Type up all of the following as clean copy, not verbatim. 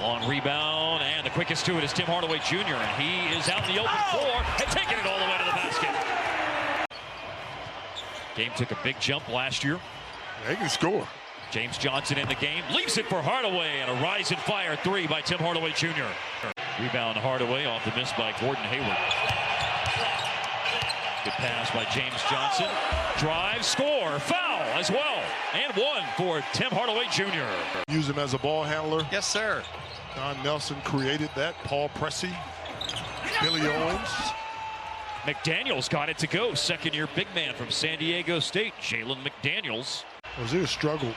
Long rebound, and the quickest to it is Tim Hardaway Jr., and he is out in the open floor and taking it all the way to the basket. Game took a big jump last year. They can score. James Johnson in the game, leaves it for Hardaway, and a rise and fire three by Tim Hardaway Jr. Rebound Hardaway off the miss by Gordon Hayward. Good pass by James Johnson. Drive, score, foul as well. And one for Tim Hardaway Jr. Use him as a ball handler. Yes, sir. Don Nelson created that. Paul Pressey, Billy Owens. McDaniels got it to go. Second-year big man from San Diego State, Jalen McDaniels. Rozier struggled.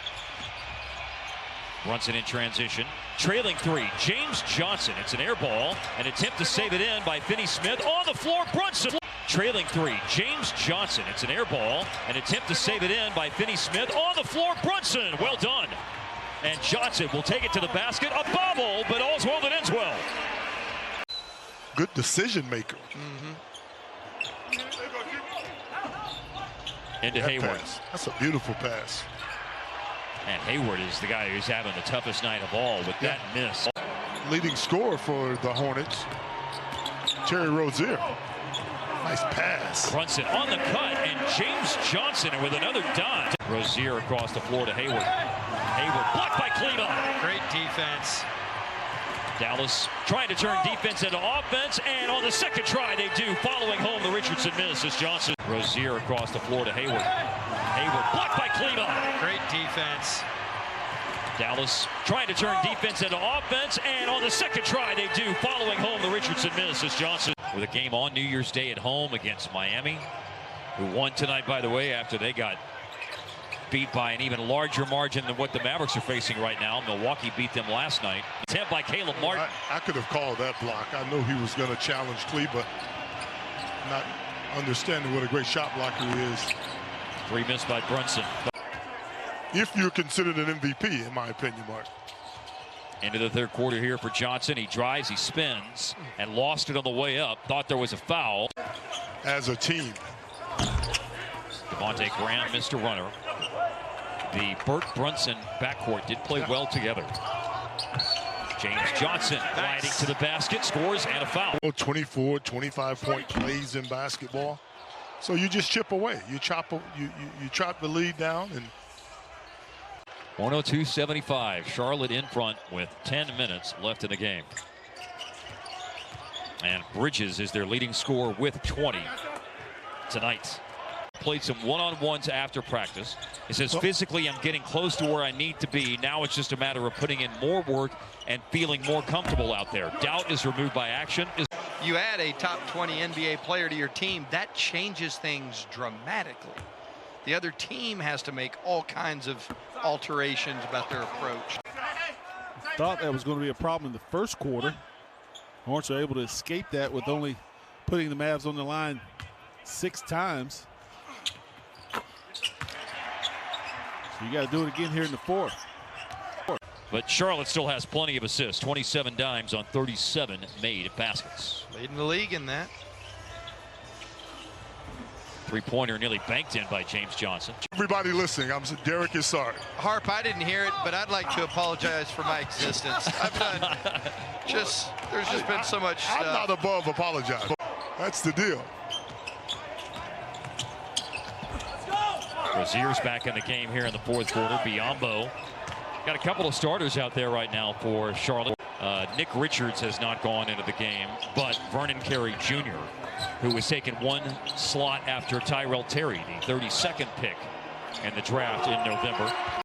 Brunson in transition. Trailing three, James Johnson. It's an air ball. An attempt to save it in by Finney-Smith. On the floor, Brunson. Trailing three, James Johnson. It's an air ball. An attempt to save it in by Finney-Smith. On the floor, Brunson. Well done. And Johnson will take it to the basket. A bobble, but all's well that ends well. Good decision maker. Into Hayward. Pass. That's a beautiful pass. And Hayward is the guy who's having the toughest night of all with that miss. Leading scorer for the Hornets, Terry Rozier. Nice pass. Brunson on the cut, and James Johnson with another dot. Rozier across the floor to Hayward. Hayward blocked by Kleba. Great defense. Dallas trying to turn defense into offense, and on the second try they do, following home the Richardson miss as Johnson. Rozier across the floor to Hayward. Hayward blocked by Kleba. Great defense. Dallas trying to turn defense into offense, and on the second try they do, following home the Richardson miss as Johnson. With a game on New Year's Day at home against Miami, who won tonight, by the way, after they got beat by an even larger margin than what the Mavericks are facing right now. Milwaukee beat them last night. Attempt by Caleb Martin. I could have called that block. I know he was going to challenge Kleba, not understanding what a great shot blocker he is. Three missed by Brunson. If you're considered an MVP, in my opinion, Mark. Into the third quarter here for Johnson. He drives, he spins, and lost it on the way up. Thought there was a foul. As a team. Devontae Graham missed a runner. The Burt-Brunson backcourt did play well together. James Johnson gliding to the basket, scores, and a foul. 24, 25-point plays in basketball. So you just chip away. You chop the lead down. And 102-75. Charlotte in front with 10 minutes left in the game. And Bridges is their leading scorer with 20 tonight. Played some one-on-ones after practice. He says, physically, I'm getting close to where I need to be. Now it's just a matter of putting in more work and feeling more comfortable out there. Doubt is removed by action. You add a top 20 NBA player to your team, that changes things dramatically. The other team has to make all kinds of alterations about their approach. Thought that was going to be a problem in the first quarter. Hornets are able to escape that with only putting the Mavs on the line 6 times. So you got to do it again here in the fourth. But Charlotte still has plenty of assists. 27 dimes on 37 made baskets. Leading the league in that. Three-pointer nearly banked in by James Johnson. everybody listening, Derek is sorry. Harp, I didn't hear it, but I'd like to apologize for my existence. I've done there's just been so much stuff. I'm not above apologizing. That's the deal. Rozier's back in the game here in the fourth quarter. Biyombo got a couple of starters out there right now for Charlotte. Nick Richards has not gone into the game, but Vernon Carey Jr., who was taken one slot after Tyrell Terry, the 32nd pick in the draft in November.